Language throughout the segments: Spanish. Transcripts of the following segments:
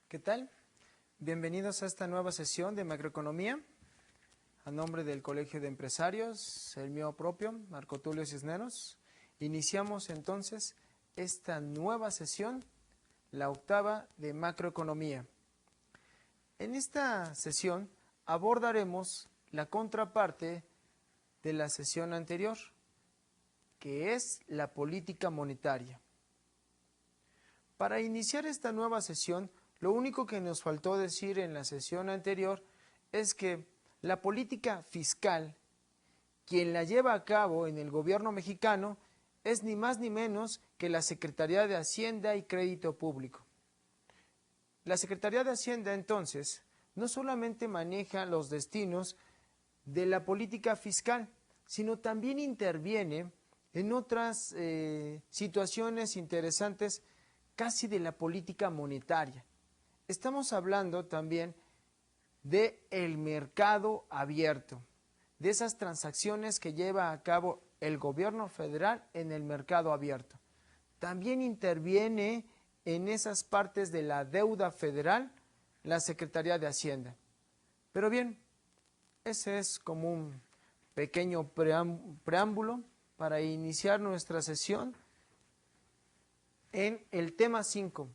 ¿Qué tal? Bienvenidos a esta nueva sesión de macroeconomía. A nombre del Colegio de Empresarios, el mío propio, Marco Tulio Cisneros, iniciamos entonces esta nueva sesión, la octava de macroeconomía. En esta sesión abordaremos la contraparte de la sesión anterior, que es la política monetaria. Para iniciar esta nueva sesión, lo único que nos faltó decir en la sesión anterior es que la política fiscal, quien la lleva a cabo en el gobierno mexicano, es ni más ni menos que la Secretaría de Hacienda y Crédito Público. La Secretaría de Hacienda, entonces, no solamente maneja los destinos de la política fiscal, sino también interviene en otras situaciones interesantes casi de la política monetaria. Estamos hablando también del mercado abierto, de esas transacciones que lleva a cabo el gobierno federal en el mercado abierto. También interviene en esas partes de la deuda federal la Secretaría de Hacienda. Pero bien, ese es como un pequeño preámbulo para iniciar nuestra sesión en el tema 5,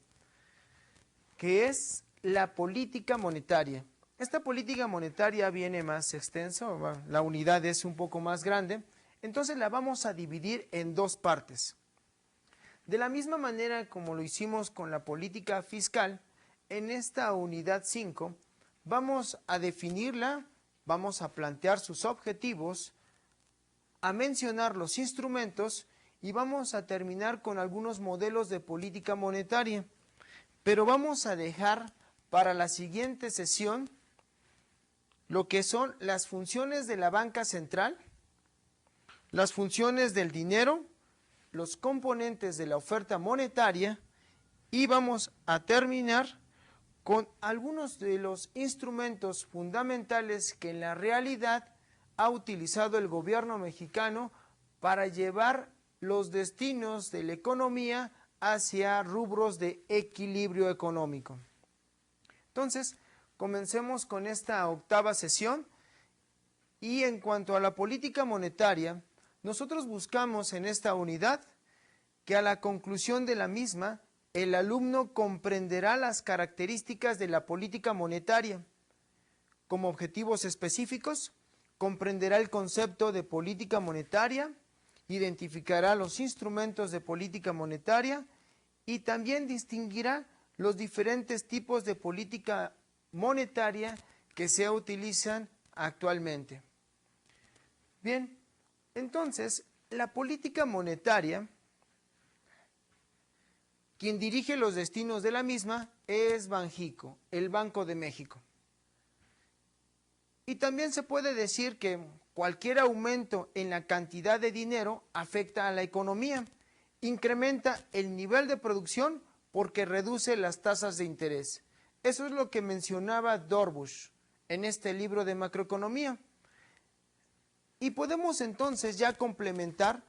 que es la política monetaria. Esta política monetaria viene más extensa, la unidad es un poco más grande, entonces la vamos a dividir en dos partes. De la misma manera como lo hicimos con la política fiscal, en esta unidad 5 vamos a definirla, vamos a plantear sus objetivos, a mencionar los instrumentos y vamos a terminar con algunos modelos de política monetaria. Pero vamos a dejar para la siguiente sesión lo que son las funciones de la banca central, las funciones del dinero, los componentes de la oferta monetaria y vamos a terminar con algunos de los instrumentos fundamentales que en la realidad ha utilizado el gobierno mexicano para llevar los destinos de la economía hacia rubros de equilibrio económico. Entonces, comencemos con esta octava sesión y en cuanto a la política monetaria, nosotros buscamos en esta unidad que a la conclusión de la misma, el alumno comprenderá las características de la política monetaria. Como objetivos específicos, comprenderá el concepto de política monetaria, identificará los instrumentos de política monetaria y también distinguirá los diferentes tipos de política monetaria que se utilizan actualmente. Bien, entonces, la política monetaria, quien dirige los destinos de la misma es Banjico, el Banco de México. Y también se puede decir que cualquier aumento en la cantidad de dinero afecta a la economía, incrementa el nivel de producción porque reduce las tasas de interés. Eso es lo que mencionaba Dorbush en este libro de macroeconomía. Y podemos entonces ya complementar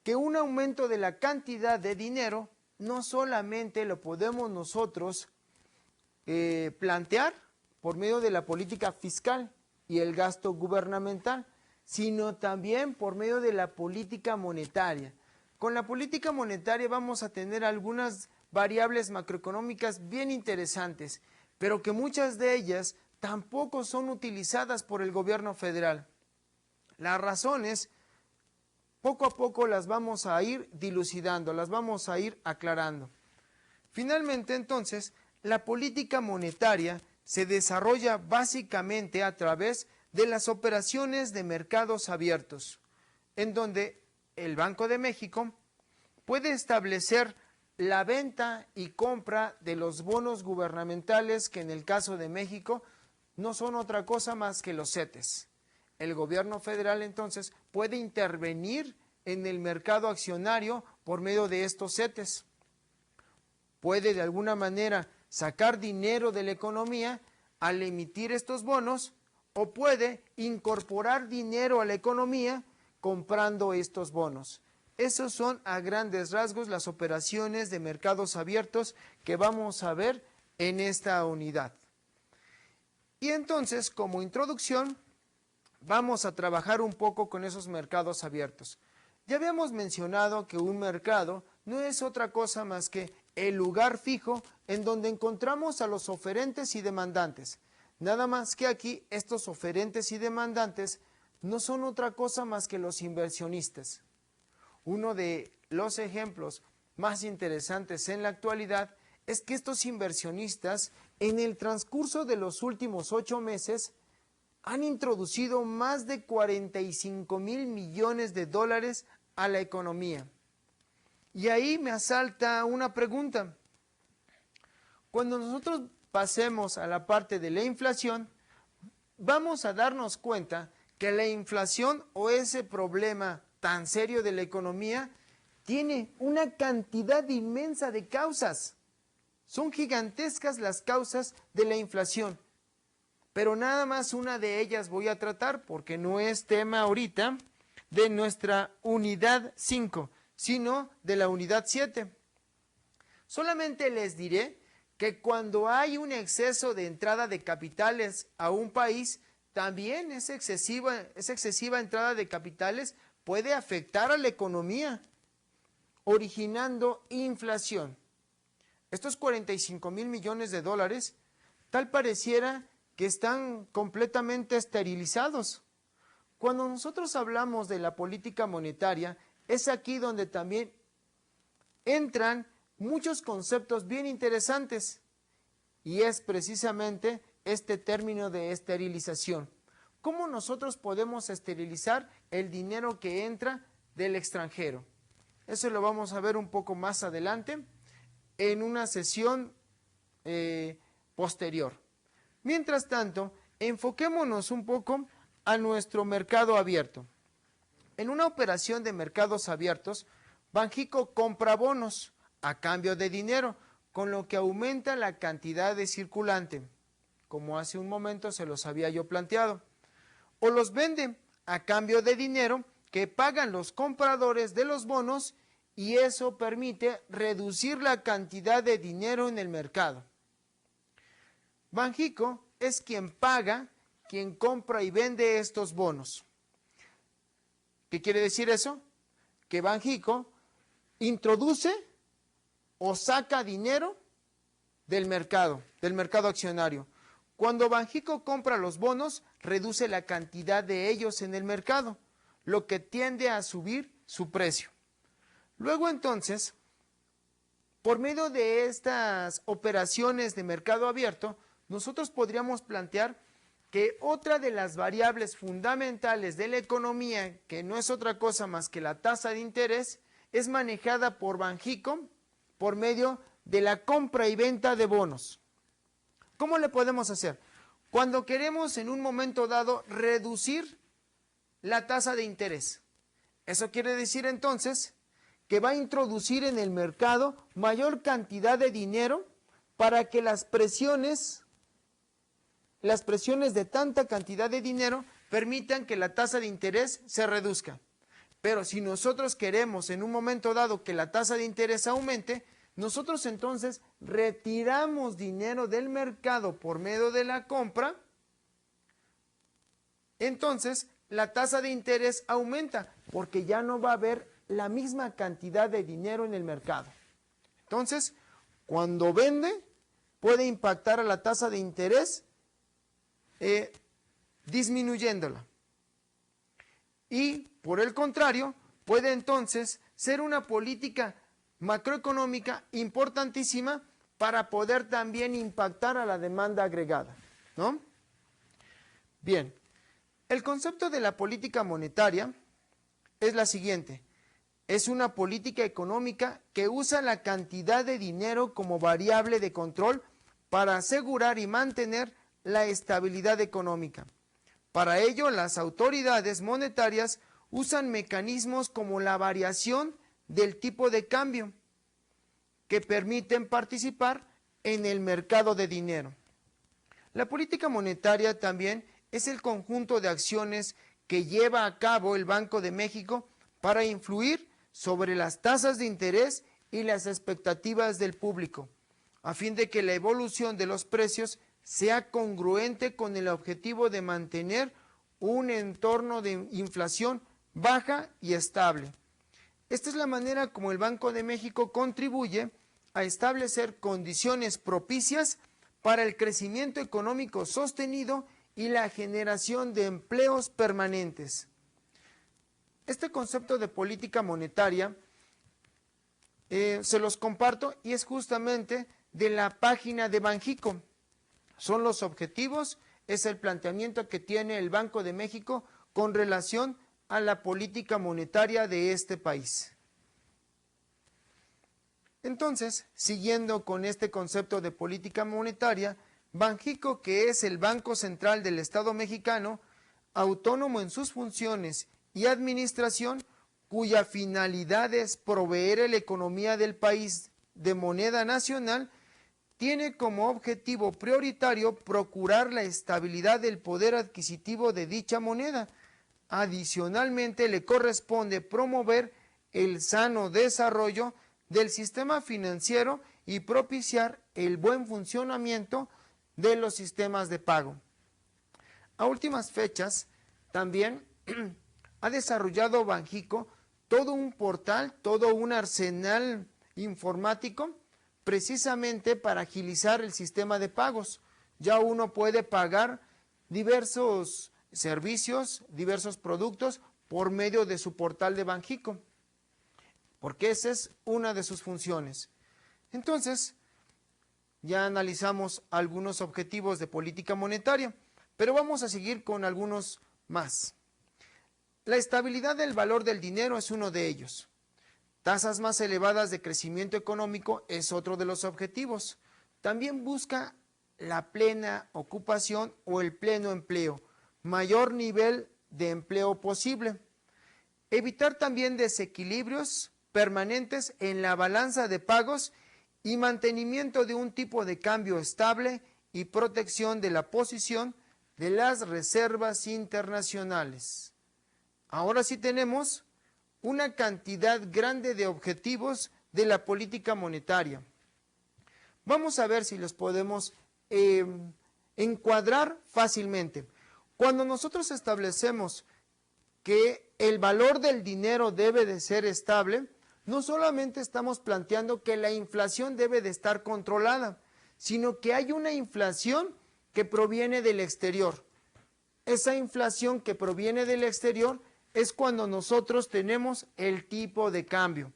que un aumento de la cantidad de dinero no solamente lo podemos nosotros plantear por medio de la política fiscal y el gasto gubernamental, sino también por medio de la política monetaria. Con la política monetaria vamos a tener algunas variables macroeconómicas bien interesantes, pero que muchas de ellas tampoco son utilizadas por el gobierno federal. Las razones, poco a poco las vamos a ir dilucidando, las vamos a ir aclarando. Finalmente, entonces, la política monetaria se desarrolla básicamente a través de las operaciones de mercados abiertos, en donde el Banco de México puede establecer la venta y compra de los bonos gubernamentales que en el caso de México no son otra cosa más que los CETES. El gobierno federal entonces puede intervenir en el mercado accionario por medio de estos CETES. Puede de alguna manera sacar dinero de la economía al emitir estos bonos o puede incorporar dinero a la economía comprando estos bonos. Esos son a grandes rasgos las operaciones de mercados abiertos que vamos a ver en esta unidad. Y entonces, como introducción, vamos a trabajar un poco con esos mercados abiertos. Ya habíamos mencionado que un mercado no es otra cosa más que el lugar fijo en donde encontramos a los oferentes y demandantes. Nada más que aquí estos oferentes y demandantes no son otra cosa más que los inversionistas. Uno de los ejemplos más interesantes en la actualidad es que estos inversionistas en el transcurso de los últimos 8 meses han introducido más de 45,000 millones de dólares a la economía. Y ahí me asalta una pregunta. Cuando nosotros pasemos a la parte de la inflación, vamos a darnos cuenta que la inflación o ese problema tan serio de la economía tiene una cantidad inmensa de causas. Son gigantescas las causas de la inflación, pero nada más una de ellas voy a tratar porque no es tema ahorita de nuestra unidad 5, sino de la unidad 7. Solamente les diré que cuando hay un exceso de entrada de capitales a un país, también esa excesiva entrada de capitales puede afectar a la economía, originando inflación. Estos 45,000 millones de dólares, tal pareciera que están completamente esterilizados. Cuando nosotros hablamos de la política monetaria, es aquí donde también entran muchos conceptos bien interesantes, y es precisamente este término de esterilización. ¿Cómo nosotros podemos esterilizar el dinero que entra del extranjero? Eso lo vamos a ver un poco más adelante en una sesión posterior. Mientras tanto, enfoquémonos un poco a nuestro mercado abierto. En una operación de mercados abiertos, Banxico compra bonos a cambio de dinero, con lo que aumenta la cantidad de circulante, como hace un momento se los había yo planteado, o los vende a cambio de dinero que pagan los compradores de los bonos, y eso permite reducir la cantidad de dinero en el mercado. Banxico es quien paga, quien compra y vende estos bonos. ¿Qué quiere decir eso? Que Banxico introduce o saca dinero del mercado accionario. Cuando Banxico compra los bonos, reduce la cantidad de ellos en el mercado, lo que tiende a subir su precio. Luego entonces, por medio de estas operaciones de mercado abierto, nosotros podríamos plantear que otra de las variables fundamentales de la economía, que no es otra cosa más que la tasa de interés, es manejada por Banxico por medio de la compra y venta de bonos. ¿Cómo le podemos hacer? Cuando queremos en un momento dado reducir la tasa de interés. Eso quiere decir entonces que va a introducir en el mercado mayor cantidad de dinero para que las presiones de tanta cantidad de dinero permitan que la tasa de interés se reduzca. Pero si nosotros queremos en un momento dado que la tasa de interés aumente, nosotros entonces retiramos dinero del mercado por medio de la compra, entonces la tasa de interés aumenta porque ya no va a haber la misma cantidad de dinero en el mercado. Entonces, cuando vende, puede impactar a la tasa de interés disminuyéndola. Y, por el contrario, puede entonces ser una política macroeconómica importantísima para poder también impactar a la demanda agregada, ¿no? Bien, el concepto de la política monetaria es la siguiente. Es una política económica que usa la cantidad de dinero como variable de control para asegurar y mantener la estabilidad económica. Para ello, las autoridades monetarias usan mecanismos como la variación del tipo de cambio, que permiten participar en el mercado de dinero. La política monetaria también es el conjunto de acciones que lleva a cabo el Banco de México para influir sobre las tasas de interés y las expectativas del público, a fin de que la evolución de los precios sea congruente con el objetivo de mantener un entorno de inflación baja y estable. Esta es la manera como el Banco de México contribuye a establecer condiciones propicias para el crecimiento económico sostenido y la generación de empleos permanentes. Este concepto de política monetaria se los comparto y es justamente de la página de Banxico. Son los objetivos, es el planteamiento que tiene el Banco de México con relación a la política monetaria de este país. Entonces, siguiendo con este concepto de política monetaria, Banxico, que es el Banco Central del Estado mexicano, autónomo en sus funciones y administración, cuya finalidad es proveer la economía del país de moneda nacional, tiene como objetivo prioritario procurar la estabilidad del poder adquisitivo de dicha moneda. Adicionalmente, le corresponde promover el sano desarrollo del sistema financiero y propiciar el buen funcionamiento de los sistemas de pago. A últimas fechas, también ha desarrollado Banxico todo un portal, todo un arsenal informático, precisamente para agilizar el sistema de pagos. Ya uno puede pagar diversos servicios, diversos productos por medio de su portal de Banxico, porque esa es una de sus funciones. Entonces, ya analizamos algunos objetivos de política monetaria, pero vamos a seguir con algunos más. La estabilidad del valor del dinero es uno de ellos. Tasas más elevadas de crecimiento económico es otro de los objetivos. También busca la plena ocupación o el pleno empleo, mayor nivel de empleo posible. Evitar también desequilibrios permanentes en la balanza de pagos y mantenimiento de un tipo de cambio estable y protección de la posición de las reservas internacionales. Ahora sí tenemos una cantidad grande de objetivos de la política monetaria. Vamos a ver si los podemos encuadrar fácilmente. Cuando nosotros establecemos que el valor del dinero debe de ser estable, no solamente estamos planteando que la inflación debe de estar controlada, sino que hay una inflación que proviene del exterior. Esa inflación que proviene del exterior es cuando nosotros tenemos el tipo de cambio.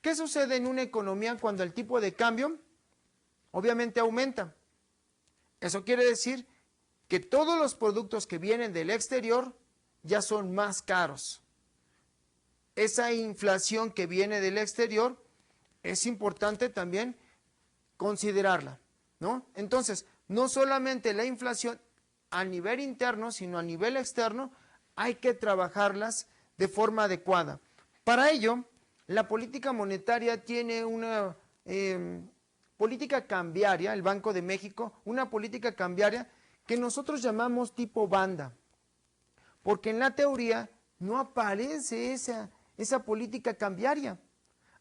¿Qué sucede en una economía cuando el tipo de cambio obviamente aumenta? Eso quiere decir que todos los productos que vienen del exterior ya son más caros. Esa inflación que viene del exterior es importante también considerarla, ¿no? Entonces, no solamente la inflación a nivel interno, sino a nivel externo, hay que trabajarlas de forma adecuada. Para ello, la política monetaria tiene una política cambiaria, el Banco de México, una política cambiaria que nosotros llamamos tipo banda, porque en la teoría no aparece esa política cambiaria,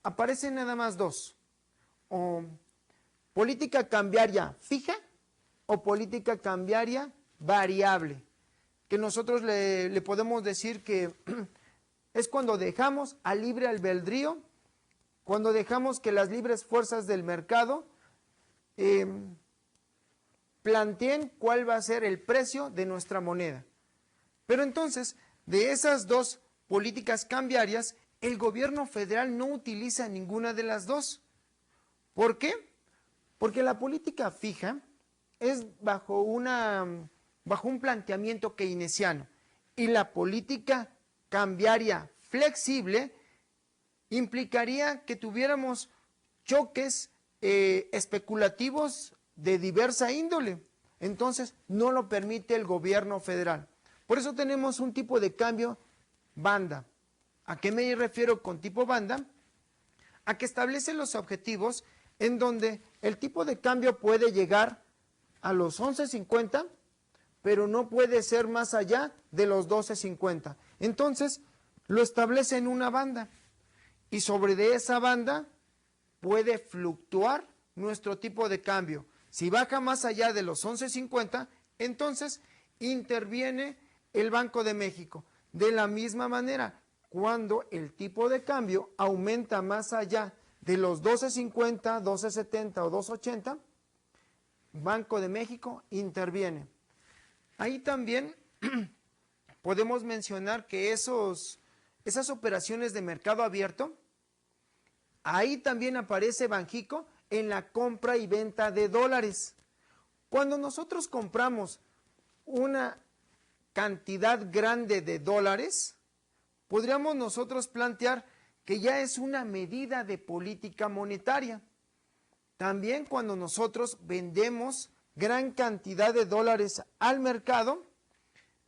aparecen nada más dos, o política cambiaria fija o política cambiaria variable, que nosotros le podemos decir que es cuando dejamos a libre albedrío, cuando dejamos que las libres fuerzas del mercado planteen cuál va a ser el precio de nuestra moneda. Pero entonces, de esas dos políticas cambiarias, el gobierno federal no utiliza ninguna de las dos. ¿Por qué? Porque la política fija es bajo un planteamiento keynesiano y la política cambiaria flexible implicaría que tuviéramos choques especulativos de diversa índole. Entonces, no lo permite el gobierno federal. Por eso tenemos un tipo de cambio banda. ¿A qué me refiero con tipo banda? A que establece los objetivos en donde el tipo de cambio puede llegar a los 11.50, pero no puede ser más allá de los 12.50. Entonces, lo establece en una banda y sobre de esa banda puede fluctuar nuestro tipo de cambio. Si baja más allá de los 11.50, entonces interviene el Banco de México. De la misma manera, cuando el tipo de cambio aumenta más allá de los 12.50, 12.70 o 2.80, Banco de México interviene. Ahí también podemos mencionar que esas operaciones de mercado abierto, ahí también aparece Banxico en la compra y venta de dólares. Cuando nosotros compramos una cantidad grande de dólares, podríamos nosotros plantear que ya es una medida de política monetaria. También cuando nosotros vendemos gran cantidad de dólares al mercado,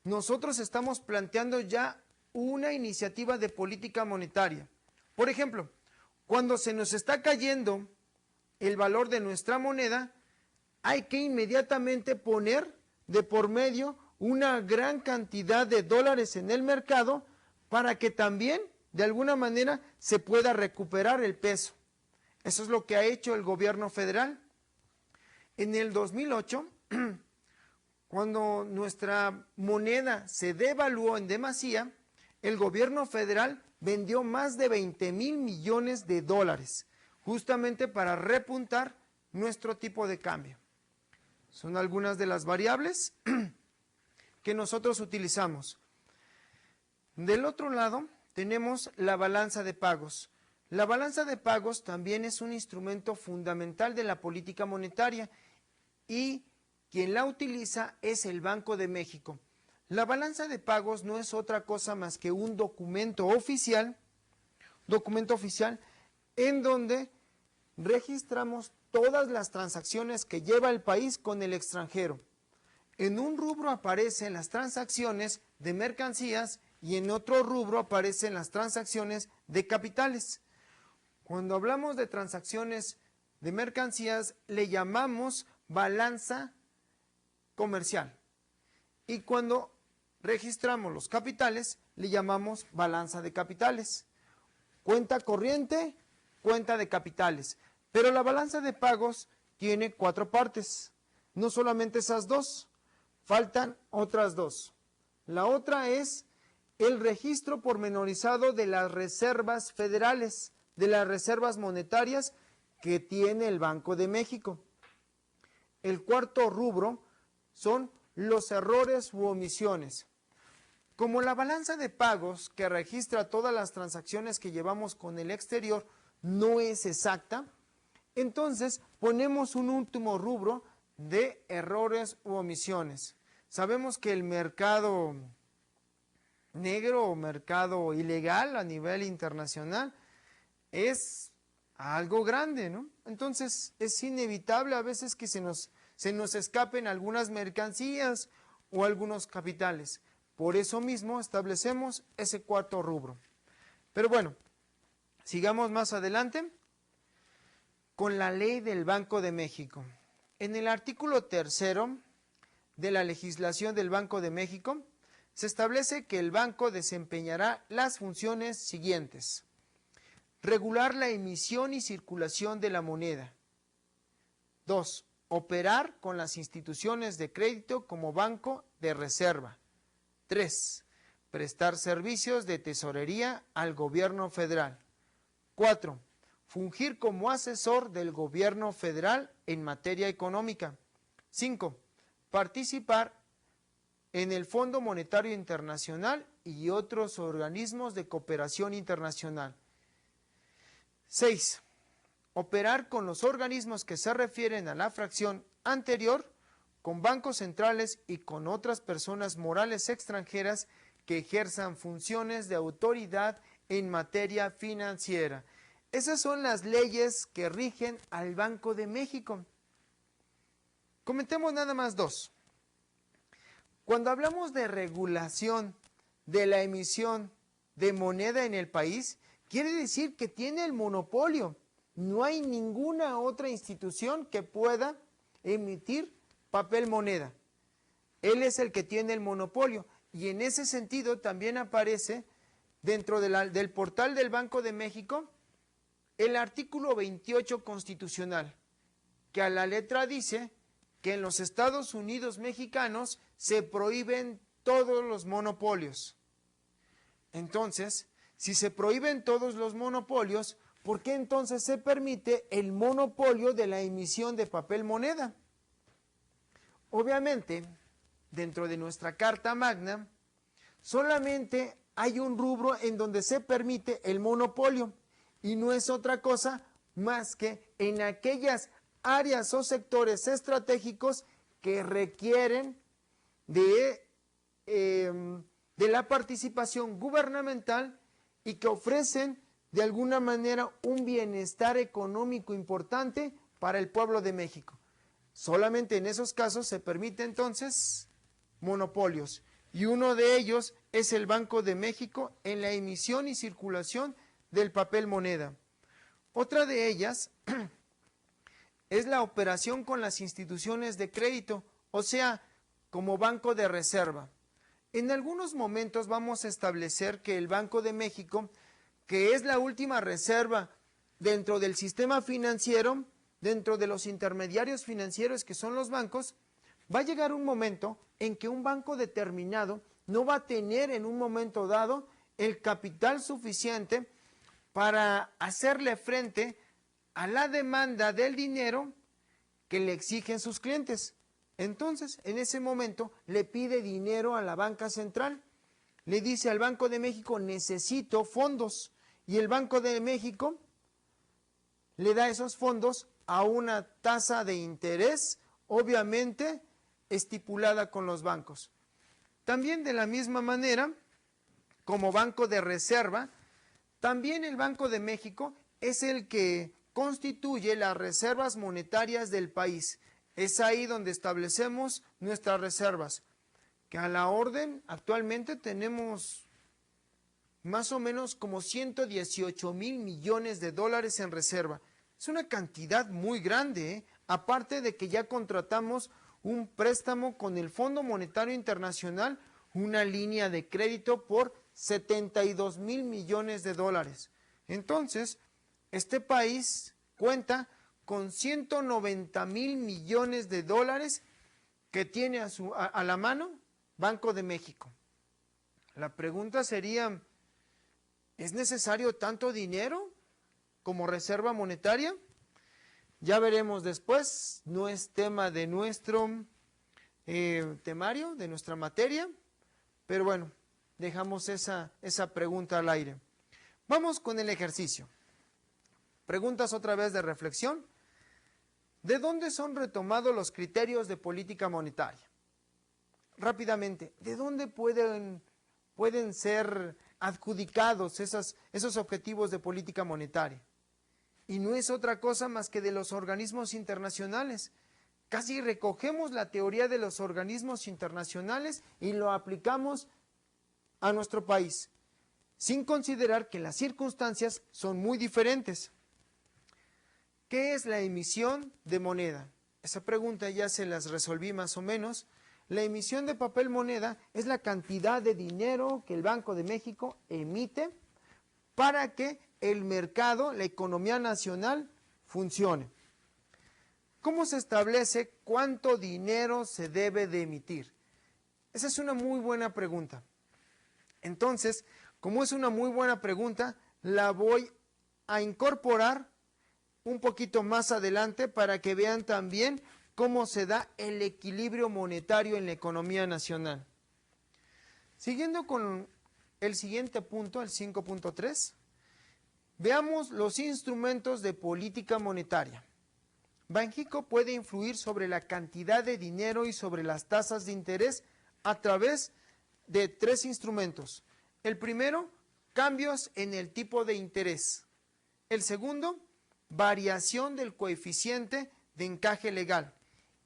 nosotros estamos planteando ya una iniciativa de política monetaria. Por ejemplo, cuando se nos está cayendo el valor de nuestra moneda, hay que inmediatamente poner de por medio una gran cantidad de dólares en el mercado para que también de alguna manera se pueda recuperar el peso. Eso es lo que ha hecho el gobierno federal. En el 2008, cuando nuestra moneda se devaluó en demasía, el gobierno federal vendió más de 20,000 millones de dólares, justamente para repuntar nuestro tipo de cambio. Son algunas de las variables que nosotros utilizamos. Del otro lado, tenemos la balanza de pagos. La balanza de pagos también es un instrumento fundamental de la política monetaria y quien la utiliza es el Banco de México. La balanza de pagos no es otra cosa más que un documento oficial en donde registramos todas las transacciones que lleva el país con el extranjero. En un rubro aparecen las transacciones de mercancías y en otro rubro aparecen las transacciones de capitales. Cuando hablamos de transacciones de mercancías, le llamamos balanza comercial. Y cuando registramos los capitales, le llamamos balanza de capitales. Cuenta corriente, cuenta de capitales. Pero la balanza de pagos tiene 4 partes. No solamente esas 2, faltan otras 2. La otra es el registro pormenorizado de las reservas federales, de las reservas monetarias que tiene el Banco de México. El cuarto rubro son los errores u omisiones. Como la balanza de pagos que registra todas las transacciones que llevamos con el exterior no es exacta, entonces ponemos un último rubro de errores u omisiones. Sabemos que el mercado negro o mercado ilegal a nivel internacional es algo grande, ¿no? Entonces es inevitable a veces que se nos escapen algunas mercancías o algunos capitales. Por eso mismo establecemos ese cuarto rubro. Pero bueno, sigamos más adelante con la ley del Banco de México. En el artículo 3 de la legislación del Banco de México se establece que el banco desempeñará las funciones siguientes: regular la emisión y circulación de la moneda. 2. Operar con las instituciones de crédito como banco de reserva. 3. Prestar servicios de tesorería al gobierno federal. 4. Fungir como asesor del gobierno federal en materia económica. 5. Participar en el Fondo Monetario Internacional y otros organismos de cooperación internacional. 6. Operar con los organismos que se refieren a la fracción anterior, con bancos centrales y con otras personas morales extranjeras que ejerzan funciones de autoridad en materia financiera. Esas son las leyes que rigen al Banco de México. Comentemos nada más 2. Cuando hablamos de regulación de la emisión de moneda en el país, quiere decir que tiene el monopolio. No hay ninguna otra institución que pueda emitir papel moneda. Él es el que tiene el monopolio y en ese sentido también aparece dentro del portal del Banco de México el artículo 28 constitucional, que a la letra dice que en los Estados Unidos mexicanos se prohíben todos los monopolios. Entonces, si se prohíben todos los monopolios, ¿por qué entonces se permite el monopolio de la emisión de papel moneda? Obviamente, dentro de nuestra Carta Magna, solamente hay un rubro en donde se permite el monopolio y no es otra cosa más que en aquellas áreas o sectores estratégicos que requieren de la participación gubernamental y que ofrecen de alguna manera un bienestar económico importante para el pueblo de México. Solamente en esos casos se permite entonces monopolios y uno de ellos es el Banco de México en la emisión y circulación del papel moneda. Otra de ellas es la operación con las instituciones de crédito, o sea, como banco de reserva. En algunos momentos vamos a establecer que el Banco de México, que es la última reserva dentro del sistema financiero, dentro de los intermediarios financieros que son los bancos, va a llegar un momento en que un banco determinado no va a tener en un momento dado el capital suficiente para hacerle frente a la demanda del dinero que le exigen sus clientes. Entonces, en ese momento, le pide dinero a la banca central. Le dice al Banco de México, necesito fondos. Y el Banco de México le da esos fondos a una tasa de interés, obviamente, estipulada con los bancos. También de la misma manera, como banco de reserva, también el Banco de México es el que constituye las reservas monetarias del país. Es ahí donde establecemos nuestras reservas, que a la orden actualmente tenemos más o menos como 118,000 millones de dólares en reserva. Es una cantidad muy grande, ¿eh? Aparte de que ya contratamos un préstamo con el Fondo Monetario Internacional, una línea de crédito por 72,000 millones de dólares. Entonces, este país cuenta con 190,000 millones de dólares que tiene a la mano Banco de México. La pregunta sería, ¿es necesario tanto dinero como reserva monetaria? Ya veremos después, no es tema de nuestro temario, de nuestra materia, pero bueno, dejamos esa pregunta al aire. Vamos con el ejercicio. Preguntas otra vez de reflexión. ¿De dónde son retomados los criterios de política monetaria? Rápidamente, ¿de dónde pueden ser adjudicados esos objetivos de política monetaria? Y no es otra cosa más que de los organismos internacionales. Casi recogemos la teoría de los organismos internacionales y lo aplicamos a nuestro país, sin considerar que las circunstancias son muy diferentes. ¿Qué es la emisión de moneda? Esa pregunta ya se las resolví más o menos. La emisión de papel moneda es la cantidad de dinero que el Banco de México emite para que el mercado, la economía nacional, funcione. ¿Cómo se establece cuánto dinero se debe de emitir? Esa es una muy buena pregunta. Entonces, como es una muy buena pregunta, la voy a incorporar un poquito más adelante para que vean también cómo se da el equilibrio monetario en la economía nacional. Siguiendo con el siguiente punto, el 5.3, veamos los instrumentos de política monetaria. Banxico puede influir sobre la cantidad de dinero y sobre las tasas de interés a través de 3 instrumentos. El primero, cambios en el tipo de interés. El segundo, variación del coeficiente de encaje legal.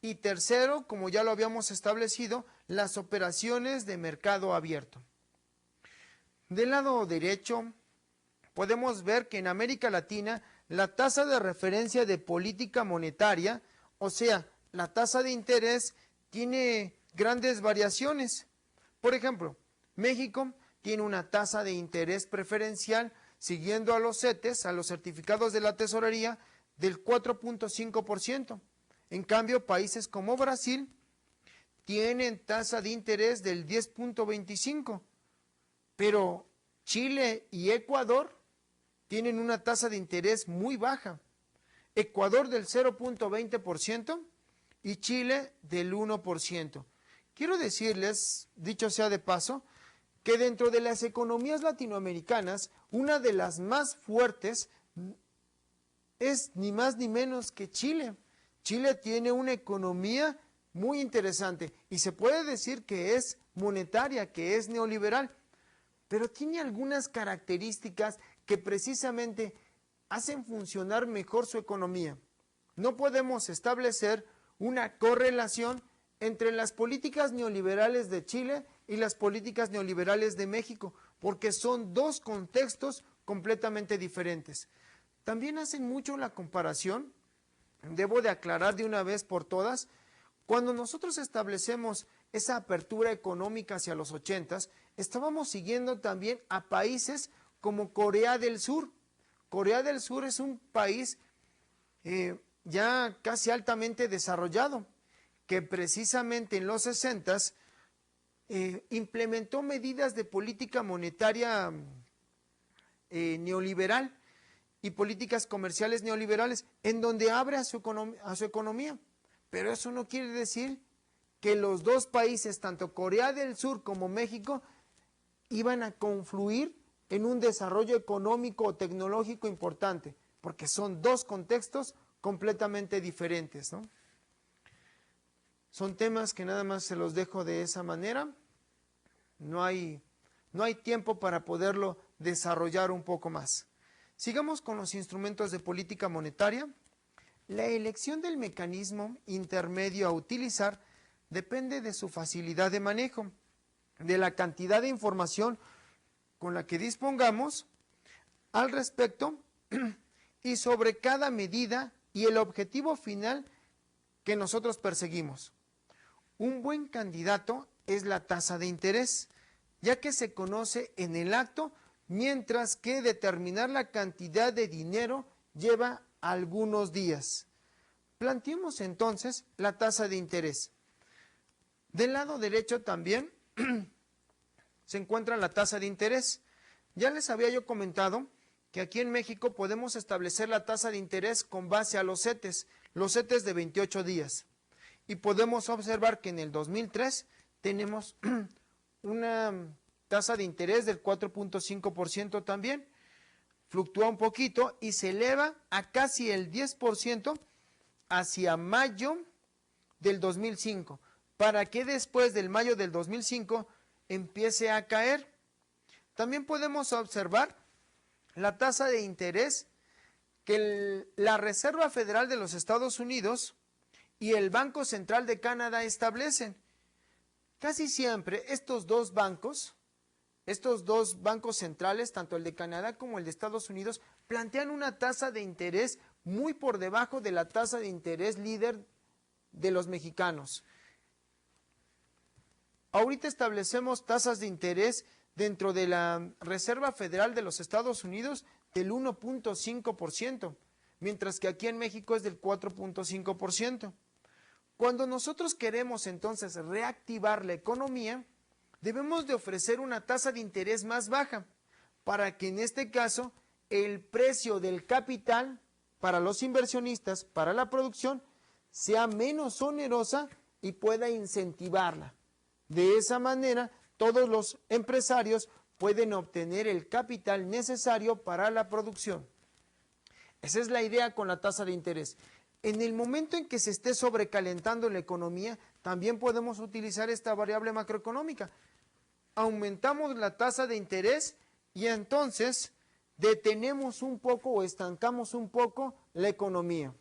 Y tercero, como ya lo habíamos establecido, las operaciones de mercado abierto. Del lado derecho, podemos ver que en América Latina la tasa de referencia de política monetaria, o sea, la tasa de interés, tiene grandes variaciones. Por ejemplo, México tiene una tasa de interés preferencial siguiendo a los CETES, a los certificados de la tesorería, del 4.5%. En cambio, países como Brasil tienen tasa de interés del 10.25, pero Chile y Ecuador tienen una tasa de interés muy baja. Ecuador del 0.20% y Chile del 1%. Quiero decirles, dicho sea de paso, que dentro de las economías latinoamericanas, una de las más fuertes es ni más ni menos que Chile. Chile tiene una economía muy interesante y se puede decir que es monetaria, que es neoliberal, pero tiene algunas características que precisamente hacen funcionar mejor su economía. No podemos establecer una correlación entre las políticas neoliberales de Chile y las políticas neoliberales de México, porque son dos contextos completamente diferentes. También hacen mucho la comparación, debo de aclarar de una vez por todas, cuando nosotros establecemos esa apertura económica hacia los 80s, estábamos siguiendo también a países como Corea del Sur. Corea del Sur es un país ya casi altamente desarrollado, que precisamente en los 60s implementó medidas de política monetaria neoliberal y políticas comerciales neoliberales, en donde abre a su economía. Pero eso no quiere decir que los dos países, tanto Corea del Sur como México, iban a confluir en un desarrollo económico o tecnológico importante, porque son dos contextos completamente diferentes, ¿no? Son temas que nada más se los dejo de esa manera. No hay tiempo para poderlo desarrollar un poco más. Sigamos con los instrumentos de política monetaria. La elección del mecanismo intermedio a utilizar depende de su facilidad de manejo, de la cantidad de información con la que dispongamos al respecto y sobre cada medida y el objetivo final que nosotros perseguimos. Un buen candidato es la tasa de interés, ya que se conoce en el acto, mientras que determinar la cantidad de dinero lleva algunos días. Planteemos entonces la tasa de interés. Del lado derecho también se encuentra la tasa de interés. Ya les había yo comentado que aquí en México podemos establecer la tasa de interés con base a los CETES de 28 días. Y podemos observar que en el 2003 tenemos una tasa de interés del 4.5% también. Fluctúa un poquito y se eleva a casi el 10% hacia mayo del 2005, para que después del mayo del 2005 empiece a caer. También podemos observar la tasa de interés que la Reserva Federal de los Estados Unidos y el Banco Central de Canadá establecen. Casi siempre estos dos bancos centrales, tanto el de Canadá como el de Estados Unidos, plantean una tasa de interés muy por debajo de la tasa de interés líder de los mexicanos. Ahorita establecemos tasas de interés dentro de la Reserva Federal de los Estados Unidos del 1.5%, mientras que aquí en México es del 4.5%. Cuando nosotros queremos entonces reactivar la economía, debemos de ofrecer una tasa de interés más baja, para que en este caso el precio del capital para los inversionistas, para la producción, sea menos onerosa y pueda incentivarla. De esa manera, todos los empresarios pueden obtener el capital necesario para la producción. Esa es la idea con la tasa de interés. En el momento en que se esté sobrecalentando la economía, también podemos utilizar esta variable macroeconómica. Aumentamos la tasa de interés y entonces detenemos un poco o estancamos un poco la economía.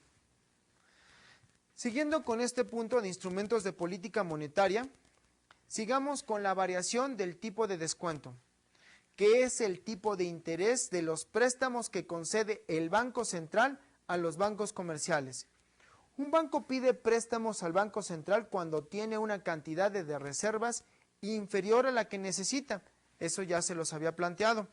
Siguiendo con este punto de instrumentos de política monetaria, sigamos con la variación del tipo de descuento, que es el tipo de interés de los préstamos que concede el Banco Central a los bancos comerciales. Un banco pide préstamos al Banco Central cuando tiene una cantidad de reservas inferior a la que necesita. Eso ya se los había planteado.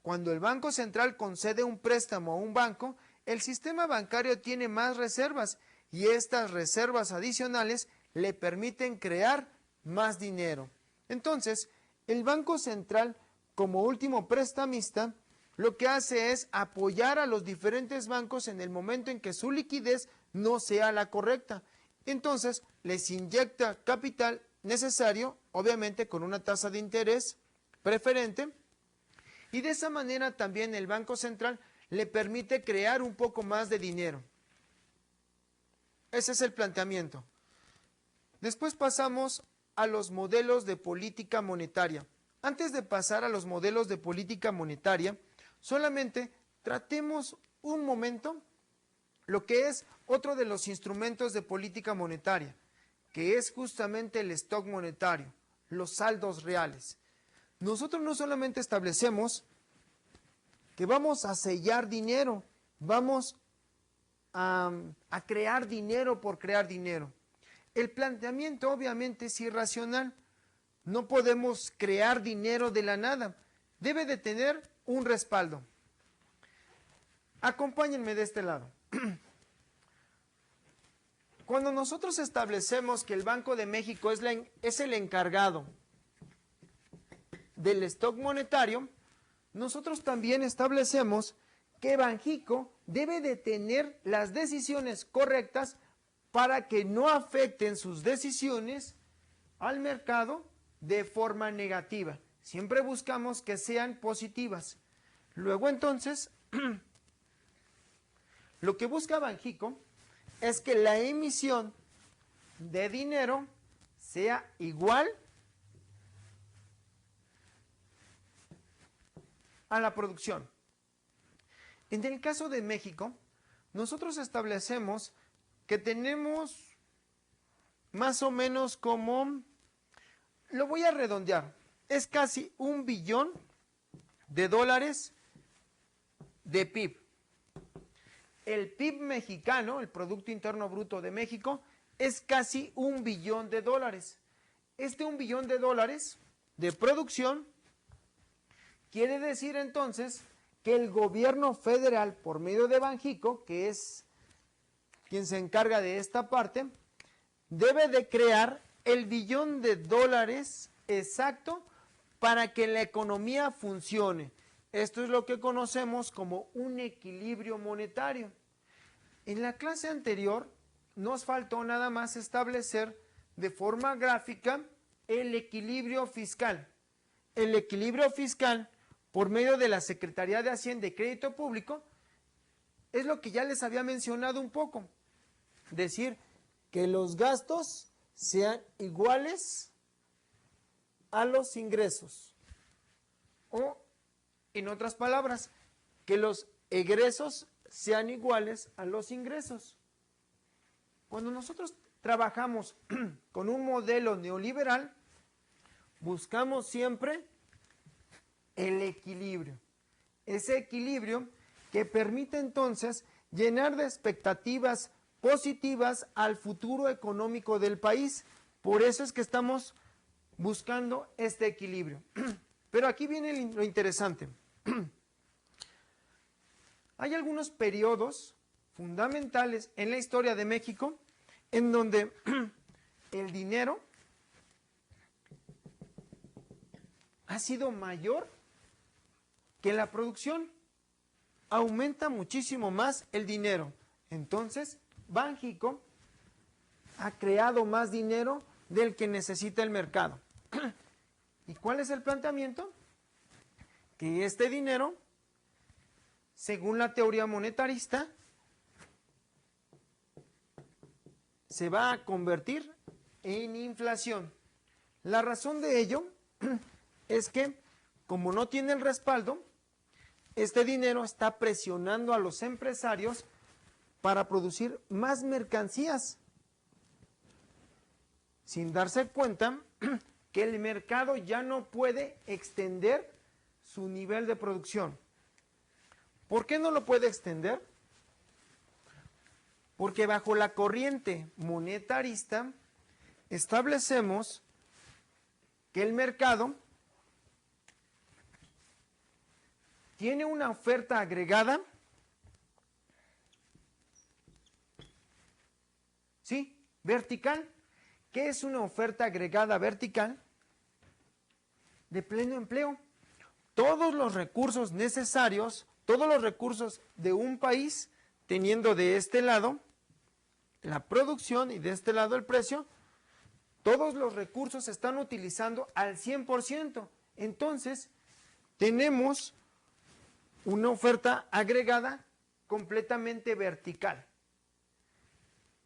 Cuando el Banco Central concede un préstamo a un banco, el sistema bancario tiene más reservas y estas reservas adicionales le permiten crear más dinero. Entonces, el Banco Central, como último prestamista, lo que hace es apoyar a los diferentes bancos en el momento en que su liquidez no sea la correcta. Entonces, les inyecta capital necesario, obviamente con una tasa de interés preferente, y de esa manera también el Banco Central le permite crear un poco más de dinero. Ese es el planteamiento. Después pasamos a los modelos de política monetaria. Antes de pasar a los modelos de política monetaria, solamente tratemos un momento lo que es otro de los instrumentos de política monetaria, que es justamente el stock monetario, los saldos reales. Nosotros no solamente establecemos que vamos a sellar dinero, vamos a crear dinero por crear dinero. El planteamiento obviamente es irracional. No podemos crear dinero de la nada. Debe de tener un respaldo. Acompáñenme de este lado. Cuando nosotros establecemos que el Banco de México es el encargado del stock monetario, nosotros también establecemos que Banxico debe de tener las decisiones correctas para que no afecten sus decisiones al mercado de forma negativa. Siempre buscamos que sean positivas. Luego entonces, lo que busca Banxico es que la emisión de dinero sea igual a la producción. En el caso de México, nosotros establecemos que tenemos más o menos como, lo voy a redondear, es casi $1 billón de PIB. El PIB mexicano, el Producto Interno Bruto de México, es casi $1 billón. Este $1 billón de producción quiere decir entonces que el gobierno federal, por medio de Banxico, que es quien se encarga de esta parte, debe de crear el $1 billón exacto para que la economía funcione. Esto es lo que conocemos como un equilibrio monetario. En la clase anterior nos faltó nada más establecer de forma gráfica el equilibrio fiscal. El equilibrio fiscal, por medio de la Secretaría de Hacienda y Crédito Público, es lo que ya les había mencionado un poco. Decir que los gastos sean iguales a los ingresos. O, en otras palabras, que los egresos sean iguales a los ingresos. Cuando nosotros trabajamos con un modelo neoliberal, buscamos siempre el equilibrio. Ese equilibrio que permite entonces llenar de expectativas positivas al futuro económico del país. Por eso es que estamos buscando este equilibrio. Pero aquí viene lo interesante. Hay algunos periodos fundamentales en la historia de México en donde el dinero ha sido mayor que la producción. Aumenta muchísimo más el dinero. Entonces, Banxico ha creado más dinero del que necesita el mercado. ¿Y cuál es el planteamiento? Que este dinero, según la teoría monetarista, se va a convertir en inflación. La razón de ello es que, como no tiene el respaldo, este dinero está presionando a los empresarios para producir más mercancías, sin darse cuenta que el mercado ya no puede extender su nivel de producción. ¿Por qué no lo puede extender? Porque bajo la corriente monetarista establecemos que el mercado tiene una oferta agregada ¿sí? Vertical. ¿Qué es una oferta agregada vertical? De pleno empleo. Todos los recursos necesarios, todos los recursos de un país, teniendo de este lado la producción y de este lado el precio, todos los recursos se están utilizando al 100%. Entonces, tenemos una oferta agregada completamente vertical.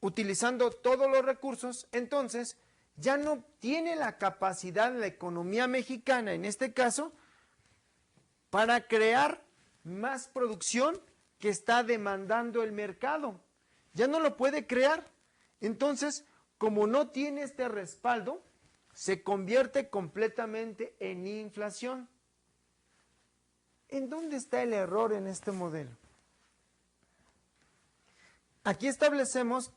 Utilizando todos los recursos, entonces, ya no tiene la capacidad la economía mexicana, en este caso, para crear más producción que está demandando el mercado. Ya no lo puede crear. Entonces, como no tiene este respaldo, se convierte completamente en inflación. ¿En dónde está el error en este modelo? Aquí establecemos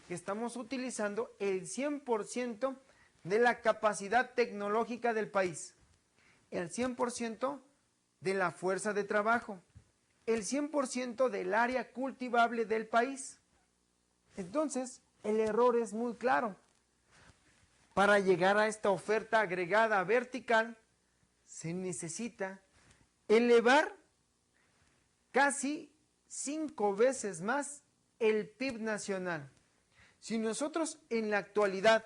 que estamos utilizando el 100% de la capacidad tecnológica del país, el 100% de la fuerza de trabajo, el 100% del área cultivable del país. Entonces, el error es muy claro. Para llegar a esta oferta agregada vertical, se necesita elevar casi 5 veces más el PIB nacional. Si nosotros en la actualidad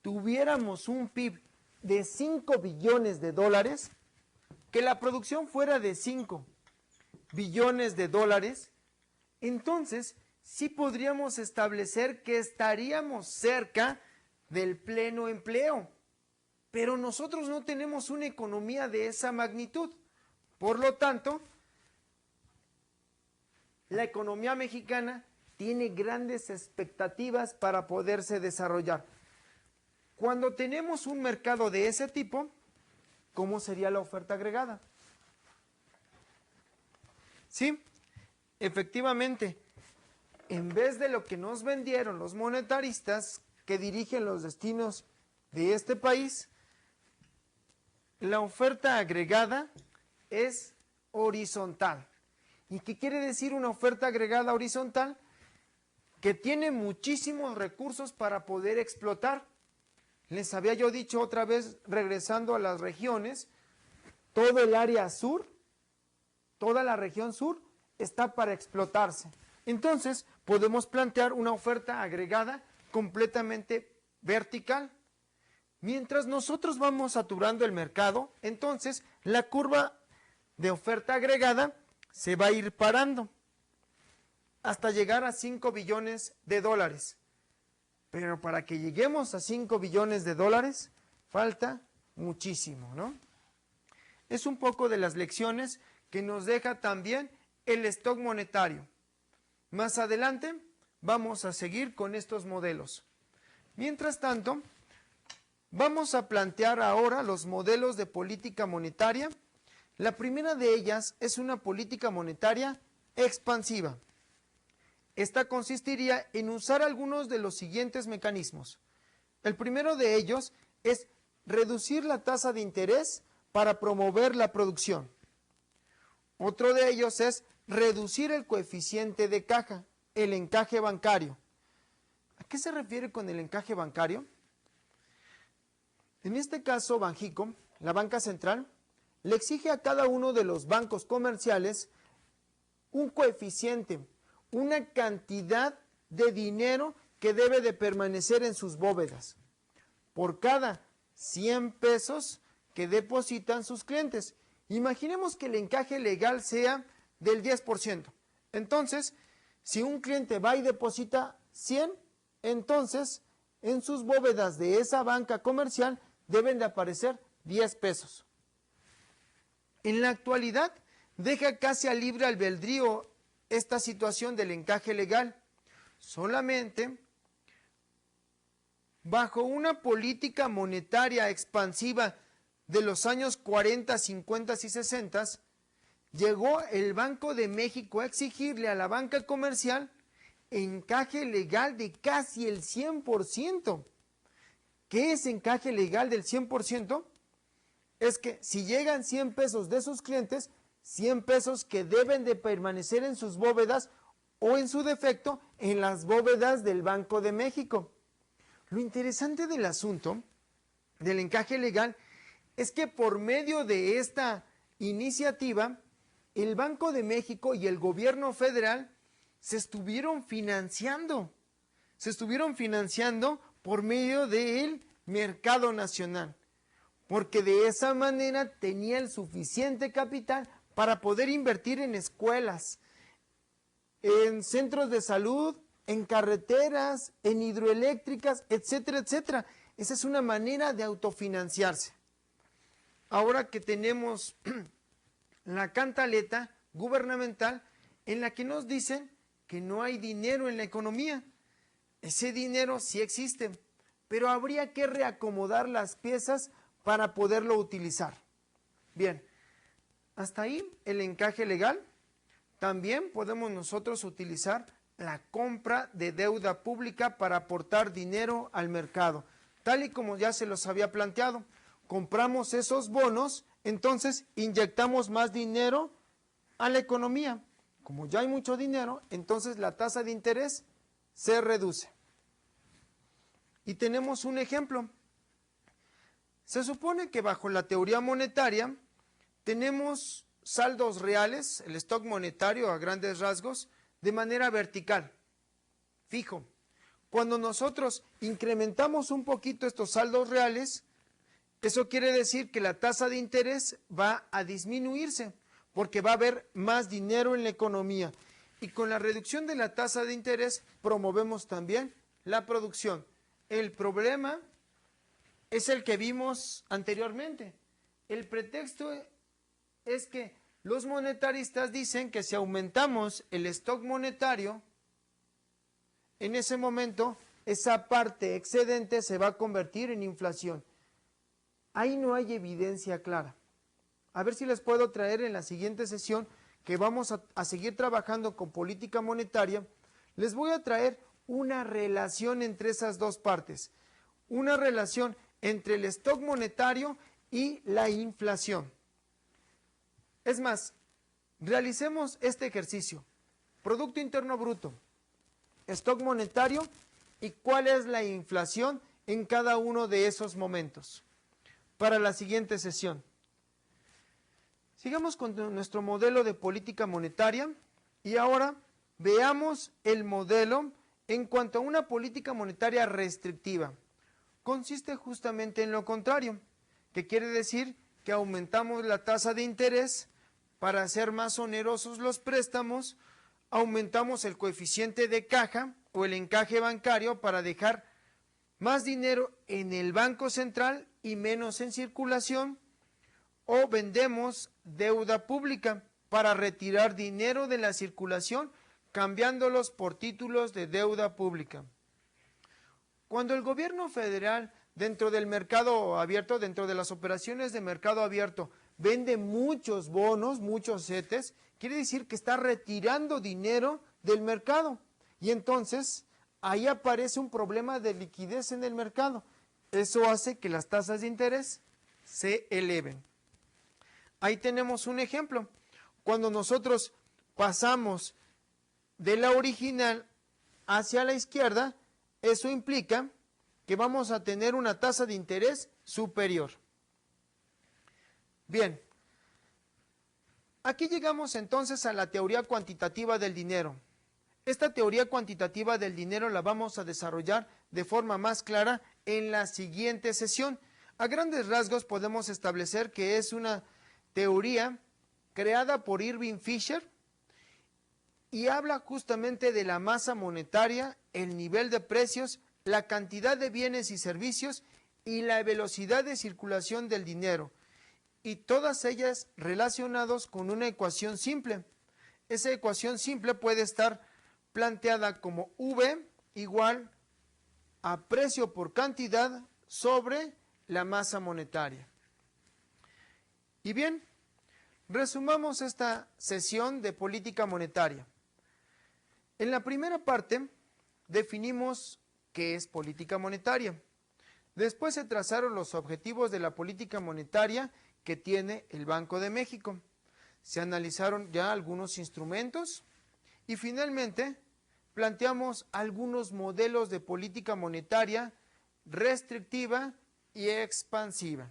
tuviéramos un PIB de 5 billones de dólares, que la producción fuera de 5 billones de dólares, entonces sí podríamos establecer que estaríamos cerca del pleno empleo. Pero nosotros no tenemos una economía de esa magnitud. Por lo tanto, la economía mexicana tiene grandes expectativas para poderse desarrollar. Cuando tenemos un mercado de ese tipo, ¿cómo sería la oferta agregada? Sí, efectivamente, en vez de lo que nos vendieron los monetaristas que dirigen los destinos de este país, la oferta agregada es horizontal. ¿Y qué quiere decir una oferta agregada horizontal? Que tiene muchísimos recursos para poder explotar. Les había yo dicho otra vez, regresando a las regiones, todo el área sur, toda la región sur está para explotarse. Entonces, podemos plantear una oferta agregada completamente vertical. Mientras nosotros vamos saturando el mercado, entonces la curva de oferta agregada se va a ir parando hasta llegar a 5 billones de dólares. Pero para que lleguemos a 5 billones de dólares, falta muchísimo, ¿no? Es un poco de las lecciones que nos deja también el stock monetario. Más adelante vamos a seguir con estos modelos. Mientras tanto, vamos a plantear ahora los modelos de política monetaria. La primera de ellas es una política monetaria expansiva. Esta consistiría en usar algunos de los siguientes mecanismos. El primero de ellos es reducir la tasa de interés para promover la producción. Otro de ellos es reducir el coeficiente de caja, el encaje bancario. ¿A qué se refiere con el encaje bancario? En este caso, Banxico, la banca central, le exige a cada uno de los bancos comerciales un coeficiente, una cantidad de dinero que debe de permanecer en sus bóvedas por cada 100 pesos que depositan sus clientes. Imaginemos que el encaje legal sea del 10%. Entonces, si un cliente va y deposita 100, entonces en sus bóvedas de esa banca comercial deben de aparecer 10 pesos. En la actualidad, deja casi a libre albedrío esta situación del encaje legal. Solamente bajo una política monetaria expansiva de los años 40, 50 y 60, llegó el Banco de México a exigirle a la banca comercial encaje legal de casi el 100%. ¿Qué es encaje legal del 100%? Es que si llegan 100 pesos de sus clientes, 100 pesos que deben de permanecer en sus bóvedas o en su defecto en las bóvedas del Banco de México. Lo interesante del asunto del encaje legal es que por medio de esta iniciativa, el Banco de México y el gobierno federal se estuvieron financiando por medio del mercado nacional, porque de esa manera tenía el suficiente capital para poder invertir en escuelas, en centros de salud, en carreteras, en hidroeléctricas, etcétera, etcétera. Esa es una manera de autofinanciarse. Ahora que tenemos la cantaleta gubernamental en la que nos dicen que no hay dinero en la economía. Ese dinero sí existe, pero habría que reacomodar las piezas para poderlo utilizar. Bien, hasta ahí el encaje legal. También podemos nosotros utilizar la compra de deuda pública para aportar dinero al mercado, tal y como ya se los había planteado. Compramos esos bonos, entonces inyectamos más dinero a la economía. Como ya hay mucho dinero, entonces la tasa de interés se reduce. Y tenemos un ejemplo. Se supone que bajo la teoría monetaria tenemos saldos reales, el stock monetario a grandes rasgos, de manera vertical, fijo. Cuando nosotros incrementamos un poquito estos saldos reales, eso quiere decir que la tasa de interés va a disminuirse, porque va a haber más dinero en la economía. Y con la reducción de la tasa de interés promovemos también la producción. El problema es el que vimos anteriormente. El pretexto es que los monetaristas dicen que si aumentamos el stock monetario, en ese momento esa parte excedente se va a convertir en inflación. Ahí no hay evidencia clara. A ver si les puedo traer en la siguiente sesión, que vamos a seguir trabajando con política monetaria, les voy a traer una relación entre esas dos partes, una relación entre el stock monetario y la inflación. Es más, realicemos este ejercicio: Producto Interno Bruto, stock monetario y cuál es la inflación en cada uno de esos momentos. Para la siguiente sesión. Sigamos con nuestro modelo de política monetaria y ahora veamos el modelo en cuanto a una política monetaria restrictiva. Consiste justamente en lo contrario, que quiere decir que aumentamos la tasa de interés para hacer más onerosos los préstamos, aumentamos el coeficiente de caja o el encaje bancario para dejar más dinero en el Banco Central y menos en circulación, o vendemos deuda pública para retirar dinero de la circulación cambiándolos por títulos de deuda pública. Cuando el gobierno federal dentro del mercado abierto, dentro de las operaciones de mercado abierto, vende muchos bonos, muchos CETES, quiere decir que está retirando dinero del mercado y entonces ahí aparece un problema de liquidez en el mercado. Eso hace que las tasas de interés se eleven. Ahí tenemos un ejemplo. Cuando nosotros pasamos de la original hacia la izquierda, eso implica que vamos a tener una tasa de interés superior. Bien, aquí llegamos entonces a la teoría cuantitativa del dinero. Esta teoría cuantitativa del dinero la vamos a desarrollar de forma más clara en la siguiente sesión. A grandes rasgos podemos establecer que es una teoría creada por Irving Fisher y habla justamente de la masa monetaria, el nivel de precios, la cantidad de bienes y servicios y la velocidad de circulación del dinero, y todas ellas relacionadas con una ecuación simple. Esa ecuación simple puede estar planteada como V igual a precio por cantidad sobre la masa monetaria. Y bien, resumamos esta sesión de política monetaria. En la primera parte definimos qué es política monetaria. Después se trazaron los objetivos de la política monetaria que tiene el Banco de México. Se analizaron ya algunos instrumentos Y finalmente, planteamos algunos modelos de política monetaria restrictiva y expansiva.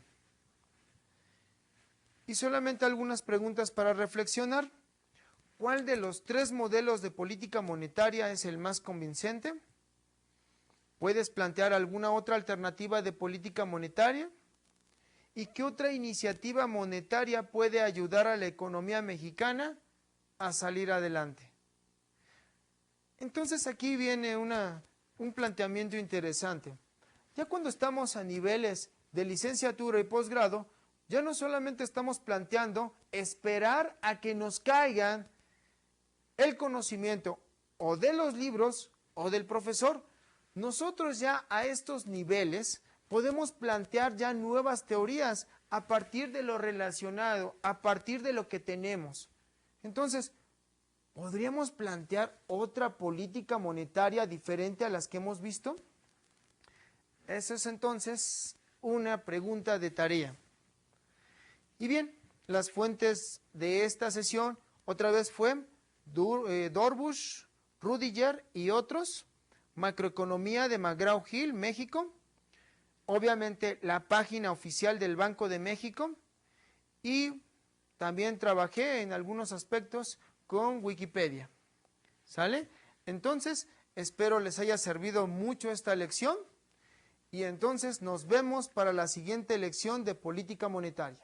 Y solamente algunas preguntas para reflexionar. ¿Cuál de los tres modelos de política monetaria es el más convincente? ¿Puedes plantear alguna otra alternativa de política monetaria? ¿Y qué otra iniciativa monetaria puede ayudar a la economía mexicana a salir adelante? Entonces aquí viene un planteamiento interesante. Ya cuando estamos a niveles de licenciatura y posgrado, ya no solamente estamos planteando esperar a que nos caigan el conocimiento o de los libros o del profesor. Nosotros ya a estos niveles podemos plantear ya nuevas teorías a partir de lo relacionado, a partir de lo que tenemos. Entonces, ¿podríamos plantear otra política monetaria diferente a las que hemos visto? Esa es entonces una pregunta de tarea. Y bien, las fuentes de esta sesión otra vez fue Dorbush, Rudiger y otros, Macroeconomía de McGraw-Hill, México, obviamente la página oficial del Banco de México, y también trabajé en algunos aspectos con Wikipedia. ¿Sale? Entonces, espero les haya servido mucho esta lección y entonces nos vemos para la siguiente lección de política monetaria.